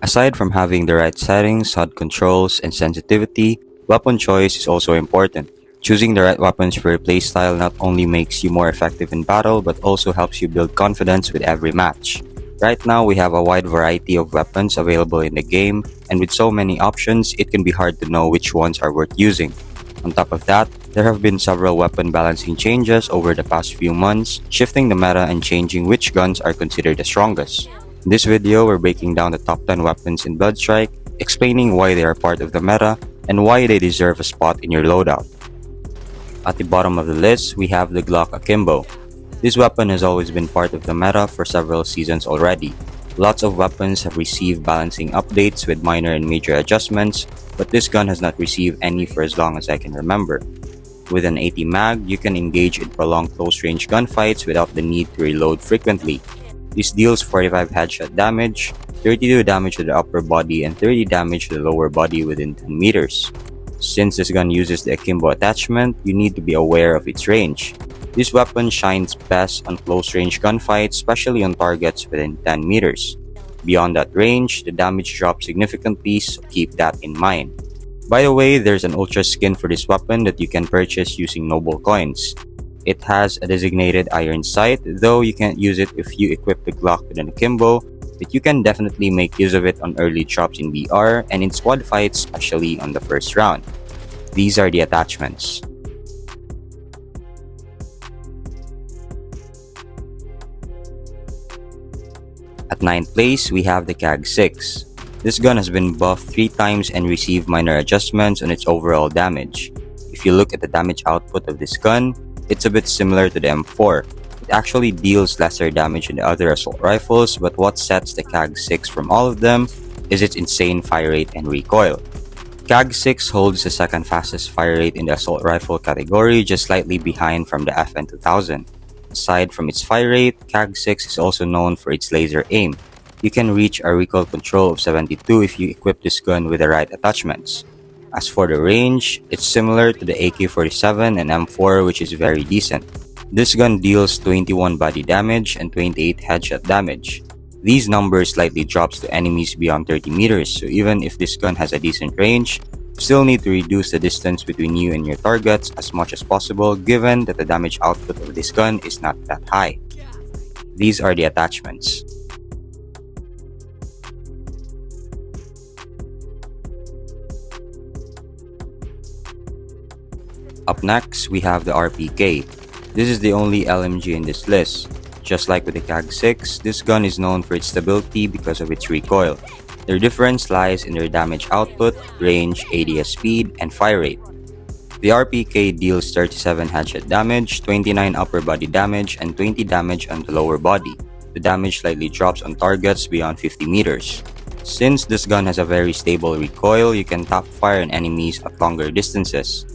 Aside from having the right settings, HUD controls, and sensitivity, weapon choice is also important. Choosing the right weapons for your playstyle not only makes you more effective in battle, but also helps you build confidence with every match. Right now, we have a wide variety of weapons available in the game, and with so many options, it can be hard to know which ones are worth using. On top of that, there have been several weapon balancing changes over the past few months, shifting the meta and changing which guns are considered the strongest. In this video, we're breaking down the top 10 weapons in Bloodstrike, explaining why they are part of the meta, and why they deserve a spot in your loadout. At the bottom of the list, we have the Glock Akimbo. This weapon has always been part of the meta for several seasons already. Lots of weapons have received balancing updates with minor and major adjustments, but this gun has not received any for as long as I can remember. With an 80 mag, you can engage in prolonged close-range gunfights without the need to reload frequently. This deals 45 headshot damage, 32 damage to the upper body, and 30 damage to the lower body within 10 meters. Since this gun uses the Akimbo attachment, you need to be aware of its range. This weapon shines best on close-range gunfights, especially on targets within 10 meters. Beyond that range, the damage drops significantly, so keep that in mind. By the way, there's an ultra skin for this weapon that you can purchase using noble coins. It has a designated iron sight, though you can't use it if you equip the Glock with an Akimbo, but you can definitely make use of it on early drops in BR and in squad fights, especially on the first round. These are the attachments. At 9th place, we have the CAG-6. This gun has been buffed 3 times and received minor adjustments on its overall damage. If you look at the damage output of this gun, it's a bit similar to the M4. It actually deals lesser damage than the other assault rifles, but what sets the CAG-6 from all of them is its insane fire rate and recoil. CAG-6 holds the second fastest fire rate in the assault rifle category, just slightly behind from the FN2000. Aside from its fire rate, CAG-6 is also known for its laser aim. You can reach a recoil control of 72 if you equip this gun with the right attachments. As for the range, it's similar to the AK-47 and M4, which is very decent. This gun deals 21 body damage and 28 headshot damage. These numbers slightly drops to enemies beyond 30 meters, so even if this gun has a decent range, you still need to reduce the distance between you and your targets as much as possible, given that the damage output of this gun is not that high. These are the attachments. Up next, we have the RPK. This is the only LMG in this list. Just like with the CAG-6, this gun is known for its stability because of its recoil. Their difference lies in their damage output, range, ADS speed, and fire rate. The RPK deals 37 headshot damage, 29 upper body damage, and 20 damage on the lower body. The damage slightly drops on targets beyond 50 meters. Since this gun has a very stable recoil, you can top fire on enemies at longer distances.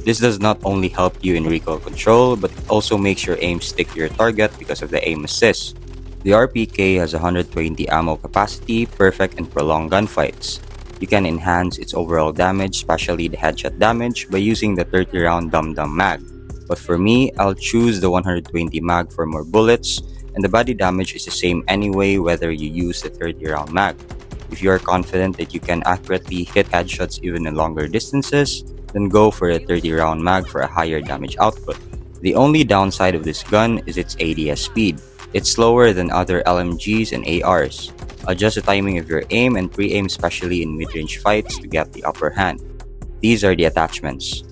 This does not only help you in recoil control, but it also makes your aim stick to your target because of the aim assist. The RPK has 120 ammo capacity, perfect in prolonged gunfights. You can enhance its overall damage, especially the headshot damage, by using the 30-round Dum Dum mag. But for me, I'll choose the 120 mag for more bullets, and the body damage is the same anyway whether you use the 30-round mag. If you are confident that you can accurately hit headshots even in longer distances, then go for a 30-round mag for a higher damage output. The only downside of this gun is its ADS speed. It's slower than other LMGs and ARs. Adjust the timing of your aim and pre-aim, especially in mid-range fights, to get the upper hand. These are the attachments.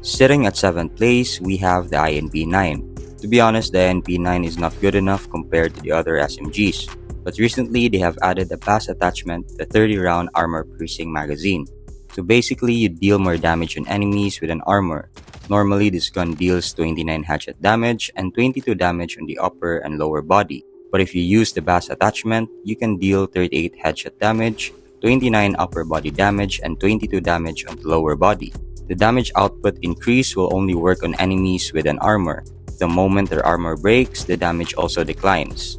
Sitting at 7th place, we have the INP9. To be honest, the INP9 is not good enough compared to the other SMGs, but recently they have added a BAS attachment, the 30-round armor-piercing magazine. So basically, you deal more damage on enemies with an armor. Normally, this gun deals 29 headshot damage and 22 damage on the upper and lower body. But if you use the BAS attachment, you can deal 38 headshot damage, 29 upper body damage, and 22 damage on the lower body. The damage output increase will only work on enemies with an armor. The moment their armor breaks, the damage also declines.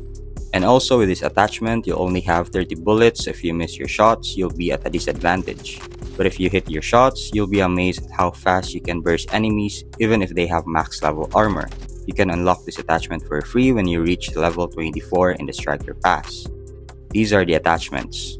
And also with this attachment, you'll only have 30 bullets, so if you miss your shots, you'll be at a disadvantage. but if you hit your shots, you'll be amazed at how fast you can burst enemies even if they have max level armor. You can unlock this attachment for free when you reach level 24 in the Striker Pass. These are the attachments.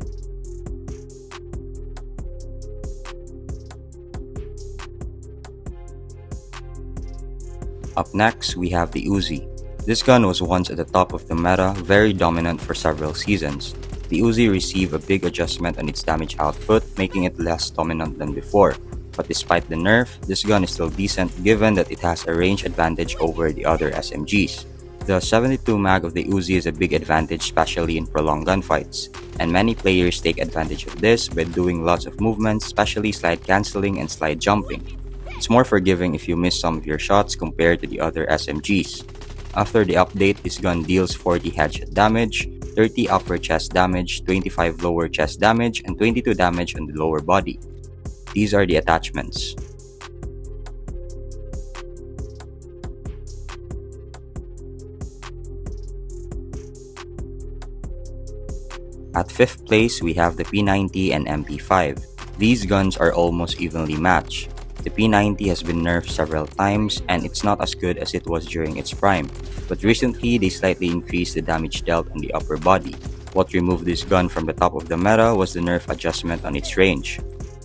Up next, we have the Uzi. This gun was once at the top of the meta, very dominant for several seasons. The Uzi received a big adjustment on its damage output, making it less dominant than before. But despite the nerf, this gun is still decent given that it has a range advantage over the other SMGs. The 72 mag of the Uzi is a big advantage, especially in prolonged gunfights, and many players take advantage of this by doing lots of movements, especially slide cancelling and slide jumping. It's more forgiving if you miss some of your shots compared to the other SMGs. After the update, this gun deals 40 headshot damage, 30 upper chest damage, 25 lower chest damage, and 22 damage on the lower body. These are the attachments. At 5th place, we have the P90 and MP5. These guns are almost evenly matched. The P90 has been nerfed several times and it's not as good as it was during its prime, but recently they slightly increased the damage dealt on the upper body. What removed this gun from the top of the meta was the nerf adjustment on its range.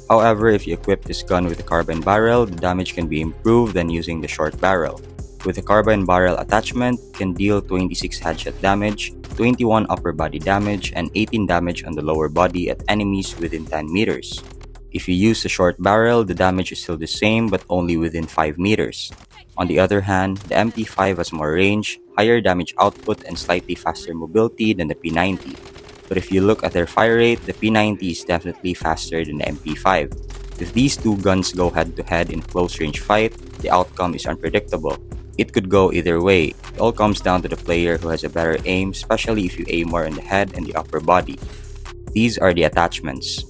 However, if you equip this gun with a carbine barrel, the damage can be improved than using the short barrel. With the carbine barrel attachment, it can deal 26 headshot damage, 21 upper body damage, and 18 damage on the lower body at enemies within 10 meters. If you use the short barrel, the damage is still the same but only within 5 meters. On the other hand, the MP5 has more range, higher damage output, and slightly faster mobility than the P90. But if you look at their fire rate, the P90 is definitely faster than the MP5. If these two guns go head to head in close range fight, the outcome is unpredictable. It could go either way. It all comes down to the player who has a better aim, especially if you aim more on the head and the upper body. These are the attachments.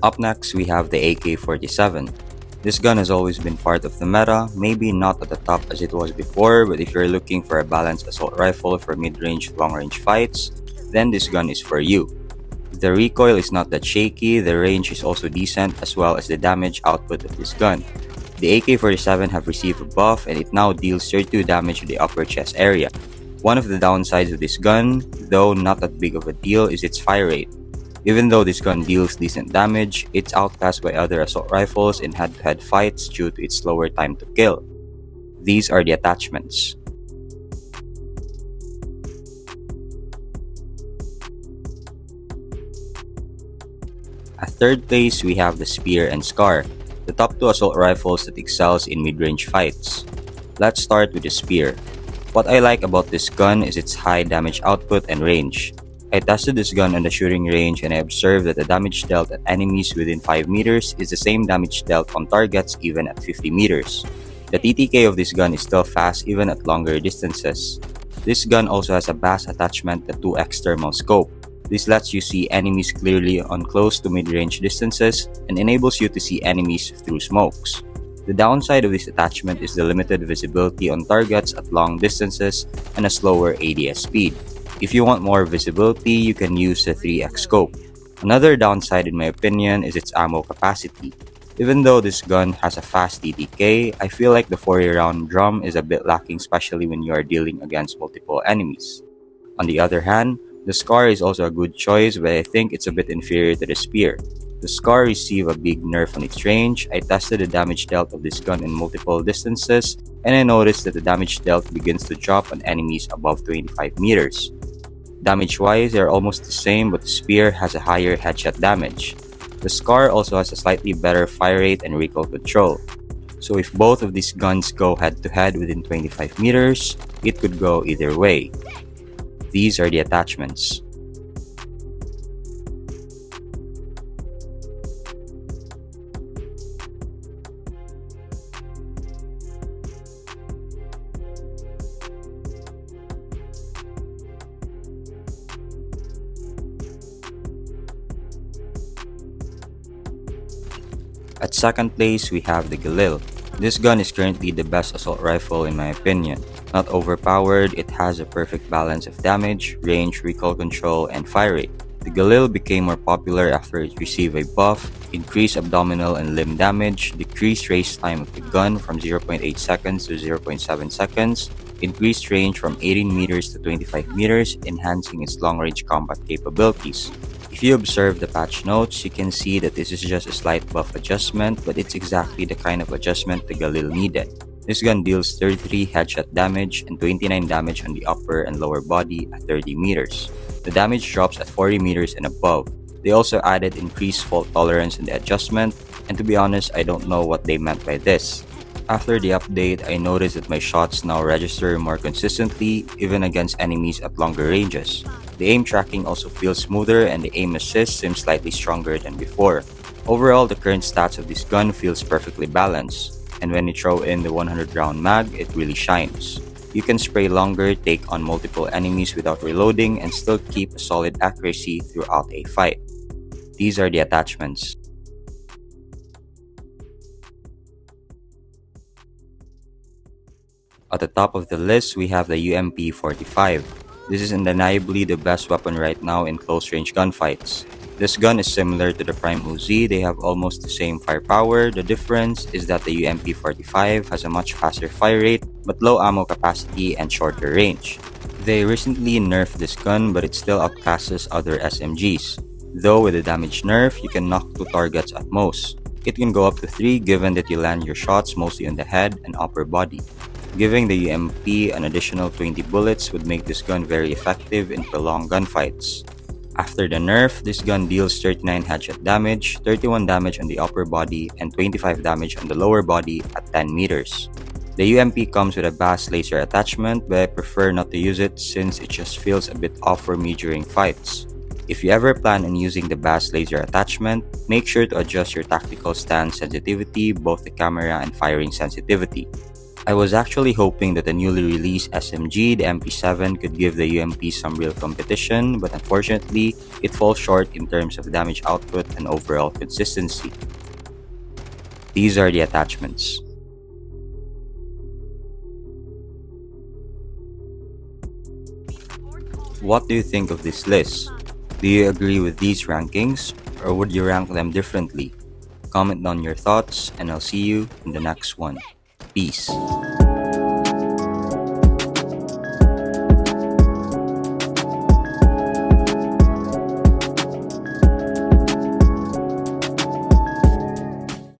Up next, we have the AK-47. This gun has always been part of the meta, maybe not at the top as it was before, but if you're looking for a balanced assault rifle for mid-range, long-range fights, then this gun is for you. The recoil is not that shaky, the range is also decent, as well as the damage output of this gun. The AK-47 have received a buff and it now deals 32 damage to the upper chest area. One of the downsides of this gun, though not that big of a deal, is its fire rate. Even though this gun deals decent damage, it's outclassed by other assault rifles in head-to-head fights due to its slower time to kill. These are the attachments. At 3rd place, we have the Spear and Scar, the top 2 assault rifles that excels in mid-range fights. Let's start with the Spear. What I like about this gun is its high damage output and range. I tested this gun on the shooting range and I observed that the damage dealt at enemies within 5 meters is the same damage dealt on targets even at 50 meters. The TTK of this gun is still fast even at longer distances. This gun also has a BAS attachment at 2x thermal scope. This lets you see enemies clearly on close to mid-range distances and enables you to see enemies through smokes. The downside of this attachment is the limited visibility on targets at long distances and a slower ADS speed. If you want more visibility, you can use the 3x scope. Another downside in my opinion is its ammo capacity. Even though this gun has a fast TTK, I feel like the 40-round drum is a bit lacking, especially when you are dealing against multiple enemies. On the other hand, the Scar is also a good choice, but I think it's a bit inferior to the Spear. The Scar received a big nerf on its range. I tested the damage dealt of this gun in multiple distances, and I noticed that the damage dealt begins to drop on enemies above 25 meters. Damage-wise, they are almost the same, but the Spear has a higher headshot damage. The Scar also has a slightly better fire rate and recoil control. So if both of these guns go head-to-head within 25 meters, it could go either way. These are the attachments. At second place, we have the Galil. This gun is currently the best assault rifle in my opinion. Not overpowered, it has a perfect balance of damage, range, recoil control, and fire rate. The Galil became more popular after it received a buff, increased abdominal and limb damage, decreased race time of the gun from 0.8 seconds to 0.7 seconds, increased range from 18 meters to 25 meters, enhancing its long-range combat capabilities. If you observe the patch notes, you can see that this is just a slight buff adjustment, but it's exactly the kind of adjustment the Galil needed. This gun deals 33 headshot damage and 29 damage on the upper and lower body at 30 meters. The damage drops at 40 meters and above. They also added increased fault tolerance in the adjustment, and to be honest, I don't know what they meant by this. After the update, I noticed that my shots now register more consistently, even against enemies at longer ranges. The aim tracking also feels smoother and the aim assist seems slightly stronger than before. Overall, the current stats of this gun feels perfectly balanced, and when you throw in the 100 round mag, it really shines. You can spray longer, take on multiple enemies without reloading, and still keep a solid accuracy throughout a fight. These are the attachments. At the top of the list, we have the UMP-45. This is undeniably the best weapon right now in close-range gunfights. This gun is similar to the Prime Uzi, they have almost the same firepower. The difference is that the UMP-45 has a much faster fire rate, but low ammo capacity and shorter range. They recently nerfed this gun, but it still outclasses other SMGs. Though with the damage nerf, you can knock 2 targets at most. It can go up to 3 given that you land your shots mostly on the head and upper body. Giving the UMP an additional 20 bullets would make this gun very effective in prolonged gunfights. After the nerf, this gun deals 39 headshot damage, 31 damage on the upper body, and 25 damage on the lower body at 10 meters. The UMP comes with a bass laser attachment, but I prefer not to use it since it just feels a bit off for me during fights. If you ever plan on using the bass laser attachment, make sure to adjust your tactical stance sensitivity, both the camera and firing sensitivity. I was actually hoping that the newly released SMG, the MP7, could give the UMP some real competition, but unfortunately, it falls short in terms of damage output and overall consistency. These are the attachments. What do you think of this list? Do you agree with these rankings, or would you rank them differently? Comment down your thoughts, and I'll see you in the next one. Peace.